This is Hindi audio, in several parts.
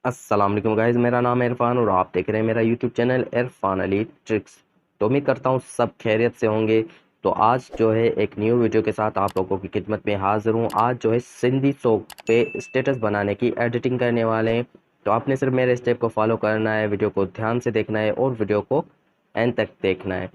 अस्सलाम वालेकुम गाइज़, मेरा नाम है इरफान और आप देख रहे हैं मेरा YouTube channel Irfan Ali tricks. तो उम्मीद करता हूँ सब खैरियत से होंगे। तो आज जो है एक न्यू वीडियो के साथ आप लोगों की खिदमत में हाजिर हूँ। आज जो है सिंधी सॉन्ग पे स्टेटस बनाने की एडिटिंग करने वाले हैं। तो आपने सिर्फ मेरे स्टेप को फॉलो करना है, वीडियो को ध्यान से देखना है और वीडियो को एंड तक देखना है।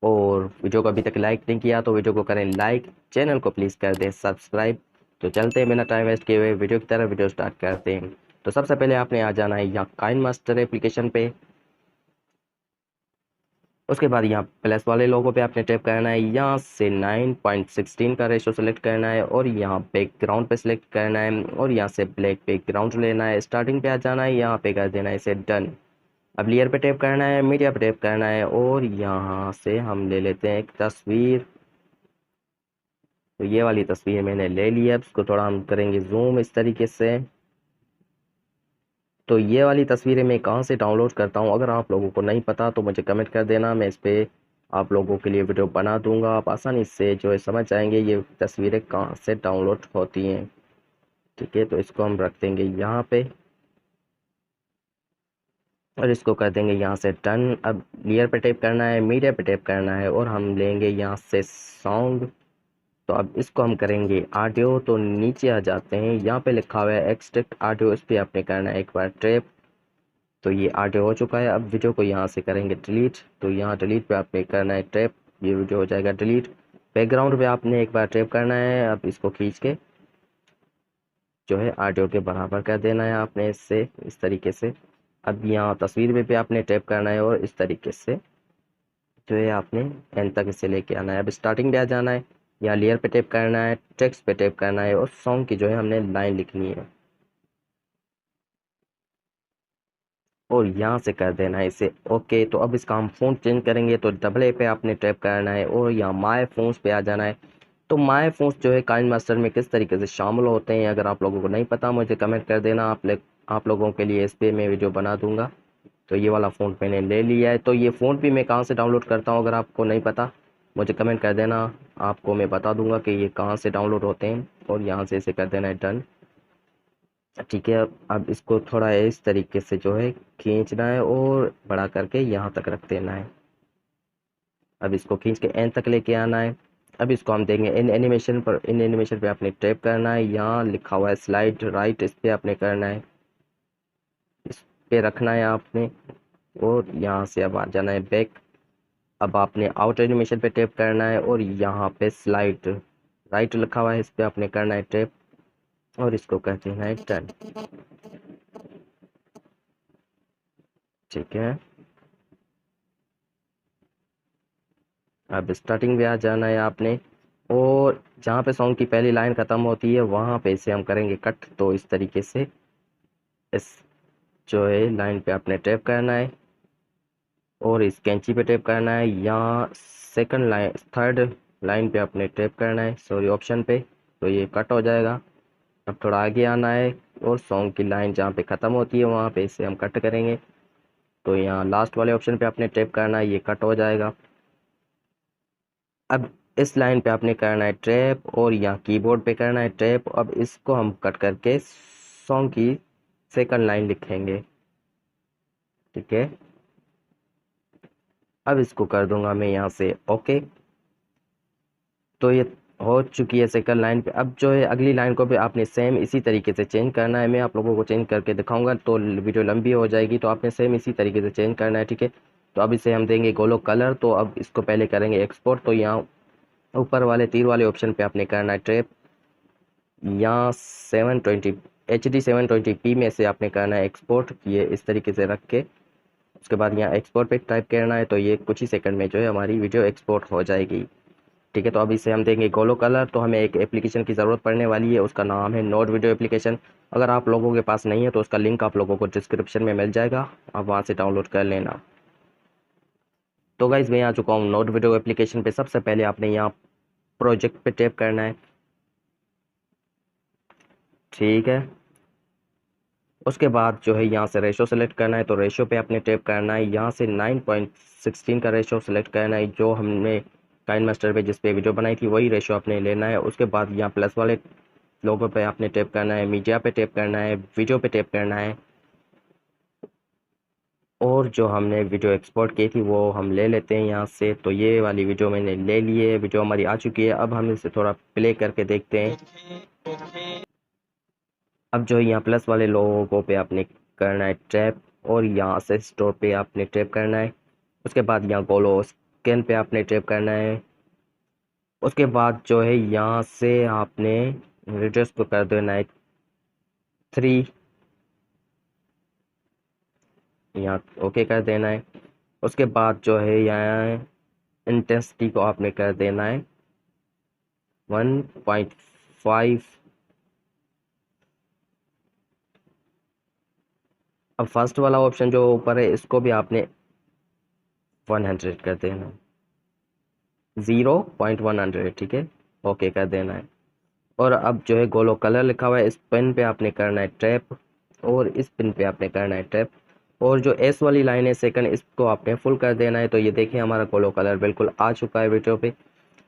और वीडियो को अभी तक लाइक नहीं किया तो वीडियो को करें लाइक, चैनल को प्लीज़ कर दें सब्सक्राइब। तो चलते हैं बिना टाइम वेस्ट किए हुए वीडियो की तरफ, वीडियो स्टार्ट करते हैं। तो सबसे पहले आपने आ जाना है यहाँ काइन मास्टर एप्लीकेशन पे। उसके बाद यहाँ प्लस वाले लोगों पे आपने टैप करना है, यहाँ से 9.16 का रेशो सेलेक्ट करना है और यहाँ बैकग्राउंड पे सेलेक्ट करना है और यहाँ से ब्लैक बैकग्राउंड लेना है। स्टार्टिंग पे आ जाना है, यहाँ पे कर देना है इसे डन। अब लेयर पे टैप करना है, मीडिया पे टैप करना है और यहाँ से हम ले लेते हैं एक तस्वीर। तो ये वाली तस्वीर मैंने ले ली है, अब इसको थोड़ा हम करेंगे जूम इस तरीके से। तो ये वाली तस्वीरें मैं कहाँ से डाउनलोड करता हूँ, अगर आप लोगों को नहीं पता तो मुझे कमेंट कर देना, मैं इस पे आप लोगों के लिए वीडियो बना दूंगा। आप आसानी से जो है समझ जाएंगे ये तस्वीरें कहाँ से डाउनलोड होती हैं। ठीक है, तो इसको हम रख देंगे यहाँ पे और इसको कर देंगे यहाँ से डन। अब लेयर पे टैप करना है, मीडिया पे टैप करना है और हम लेंगे यहाँ से सॉन्ग। तो अब इसको हम करेंगे ऑडियो। तो नीचे आ जाते हैं, यहाँ पे लिखा हुआ है एक्सट्रैक्ट ऑडियो, इस पे आपने करना है एक बार टैप। तो ये ऑडियो हो चुका है। अब वीडियो को यहाँ से करेंगे डिलीट। तो यहाँ डिलीट पे आपने करना है टैप, ये वीडियो हो जाएगा डिलीट। बैकग्राउंड पे आपने एक बार टैप करना है, अब इसको खींच के जो है ऑडियो के बराबर कर देना है आपने इससे, इस तरीके से। अब यहाँ तस्वीर पे आपने टैप करना है और इस तरीके से जो है आपने एंड तक इसे लेके आना है। अब स्टार्टिंग पे आ जाना है, यहाँ लेयर पे टैप करना है, टेक्स्ट पे टैप करना है और सॉन्ग की जो है हमने लाइन लिखनी है और यहाँ से कर देना है इसे ओके। तो अब इसका हम फ़ॉन्ट चेंज करेंगे, तो डबल ए पे आपने टैप करना है और यहाँ माय फ़ॉन्ट्स पे आ जाना है। तो माय फ़ॉन्ट्स जो है काइन मास्टर में किस तरीके से शामिल होते हैं, अगर आप लोगों को नहीं पता मुझे कमेंट कर देना, आप लोगों के लिए इस पे मैं वीडियो बना दूंगा। तो ये वाला फ़ॉन्ट मैंने ले लिया है। तो ये फ़ॉन्ट भी मैं कहाँ से डाउनलोड करता हूँ, अगर आपको नहीं पता मुझे कमेंट कर देना, आपको मैं बता दूंगा कि ये कहाँ से डाउनलोड होते हैं। और यहाँ से इसे कर देना है डन। ठीक है, अब इसको थोड़ा इस तरीके से जो है खींचना है और बड़ा करके यहाँ तक रख देना है। अब इसको खींच के एंड तक लेके आना है। अब इसको हम देंगे इन एनिमेशन पर, इन एनिमेशन पे आपने टैप करना है, यहाँ लिखा हुआ है स्लाइड राइट, इस पे आपने करना है, इस पे रखना है आपने और यहाँ से अब आ जाना है बैक। अब आपने आउट एनिमेशन पे टैप करना है और यहाँ पे स्लाइड राइट लिखा हुआ है, इस पे आपने करना है टैप और इसको कहते हैं डन। ठीक है, अब स्टार्टिंग पे आ जाना है आपने और जहाँ पे सॉन्ग की पहली लाइन ख़त्म होती है वहाँ पे इसे हम करेंगे कट। तो इस तरीके से इस जो है लाइन पे आपने टैप करना है और इस कैंची पे टैप करना है, यहाँ सेकंड लाइन थर्ड लाइन पे आपने टैप करना है, सॉरी ऑप्शन पे। तो ये कट हो जाएगा। अब थोड़ा आगे आना है और सॉन्ग की लाइन जहाँ पे ख़त्म होती है वहाँ पे इसे हम कट करेंगे। तो यहाँ लास्ट वाले ऑप्शन पे आपने टैप करना है, ये कट हो जाएगा। अब इस लाइन पे आपने करना है ट्रैप और यहाँ कीबोर्ड पे करना है ट्रैप। अब इसको हम कट करके सॉन्ग की सेकंड लाइन लिखेंगे। ठीक है, अब इसको कर दूंगा मैं यहाँ से ओके। तो ये हो चुकी है सेकंड लाइन पे। अब जो है अगली लाइन को भी आपने सेम इसी तरीके से चेंज करना है, मैं आप लोगों को चेंज करके दिखाऊंगा तो वीडियो लंबी हो जाएगी, तो आपने सेम इसी तरीके से चेंज करना है। ठीक है, तो अब इसे हम देंगे गोलो कलर। तो अब इसको पहले करेंगे एक्सपोर्ट। तो यहाँ ऊपर वाले तीर वाले ऑप्शन पे आपने करना है ट्रैप, यहाँ 720 HD 720p में से आपने करना है एक्सपोर्ट, ये इस तरीके से रख के उसके बाद यहाँ एक्सपोर्ट पे टाइप करना है। तो ये कुछ ही सेकंड में जो है हमारी वीडियो एक्सपोर्ट हो जाएगी। ठीक है, तो अब इसे हम देंगे गोलो कलर। तो हमें एक एप्लीकेशन की ज़रूरत पड़ने वाली है, उसका नाम है नोट वीडियो एप्लीकेशन। अगर आप लोगों के पास नहीं है तो उसका लिंक आप लोगों को डिस्क्रिप्शन में मिल जाएगा, आप वहाँ से डाउनलोड कर लेना। तो गाइज मैं आ चुका हूँ नोट वीडियो एप्लीकेशन पे। सबसे पहले आपने यहाँ प्रोजेक्ट पे टैप करना है। ठीक है, उसके बाद जो है यहाँ से रेशो सेलेक्ट करना है। तो रेशो पे आपने टैप करना है, यहाँ से 9.16 का रेशो सेलेक्ट करना है, जो हमने काइन मास्टर पे जिस पे वीडियो बनाई थी वही रेशो आपने लेना है। उसके बाद यहाँ प्लस वाले लोगो पे आपने टैप करना है, मीडिया पे टैप करना है, वीडियो पे टैप करना है। और जो हमने वीडियो एक्सपोर्ट की थी वो हम ले लेते हैं यहाँ से। तो ये वाली वीडियो मैंने ले ली है, वीडियो हमारी आ चुकी है। अब हम इसे थोड़ा प्ले करके देखते हैं। अब जो यहाँ प्लस वाले लोगों पे आपने करना है टैप, और यहाँ से स्टोर पे आपने टैप करना है। उसके बाद यहाँ गोलो स्कैन पे आपने टैप करना है। उसके बाद जो है यहाँ से आपने रेडियस को कर देना है 3, यहाँ ओके कर देना है। उसके बाद जो है यहाँ इंटेंसिटी को आपने कर देना है 1.5। अब फर्स्ट वाला ऑप्शन जो ऊपर है इसको भी आपने 100 कर देना है, 0.100, ठीक है, ओके कर देना है। और अब जो है गोलो कलर लिखा हुआ है, इस पेन पे आपने करना है टैप, और इस पिन पे आपने करना है टैप। और जो एस वाली लाइन है सेकंड, इसको आपने फुल कर देना है। तो ये देखिए हमारा गोलो कलर बिल्कुल आ चुका है वीडियो पे,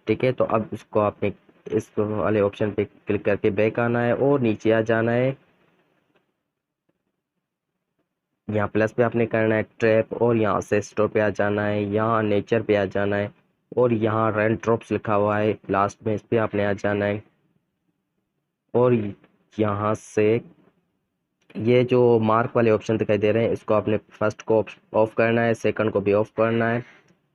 ठीक है। तो अब इसको आपने इस वाले ऑप्शन पे क्लिक करके बैक आना है और नीचे आ जाना है। यहाँ प्लस पे आपने करना है ट्रैप, और यहाँ से स्टोर पे आ जाना है, यहाँ नेचर पे आ जाना है, और यहाँ रेन ड्रॉप्स लिखा हुआ है लास्ट में, इस पे आपने आ जाना है। और यहाँ से ये जो मार्क वाले ऑप्शन दिखाई दे रहे हैं, इसको आपने फर्स्ट को ऑफ करना है, सेकंड को भी ऑफ करना है,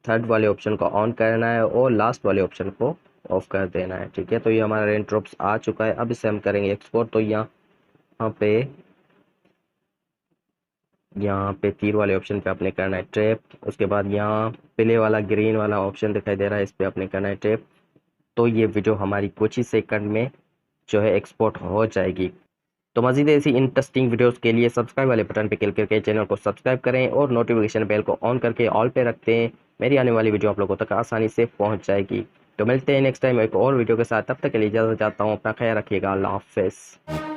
थर्ड वाले ऑप्शन को ऑन करना है, और लास्ट वाले ऑप्शन को ऑफ कर देना है, ठीक है। तो ये हमारा रेन ड्रॉप्स आ चुका है। अब इसे हम करेंगे एक्सपोर्ट। तो यहाँ पे तीर वाले ऑप्शन पे आपने करना है टैप। उसके बाद यहाँ पीले वाला ग्रीन वाला ऑप्शन दिखाई दे रहा है, इस पे आपने करना है टैप। तो ये वीडियो हमारी कुछ ही सेकंड में जो है एक्सपोर्ट हो जाएगी। तो मज़ीद ऐसी इंटरेस्टिंग वीडियोस के लिए सब्सक्राइब वाले बटन पे क्लिक करके चैनल को सब्सक्राइब करें, और नोटिफिकेशन बेल को ऑन करके ऑल पे रखते हैं। मेरी आने वाली वीडियो आप लोगों तक आसानी से पहुंच जाएगी। तो मिलते हैं नेक्स्ट टाइम एक और वीडियो के साथ, तब तक के लिए इजाज़त चाहता हूँ। अपना ख्याल रखिएगा। अल्लाह हाफिज़।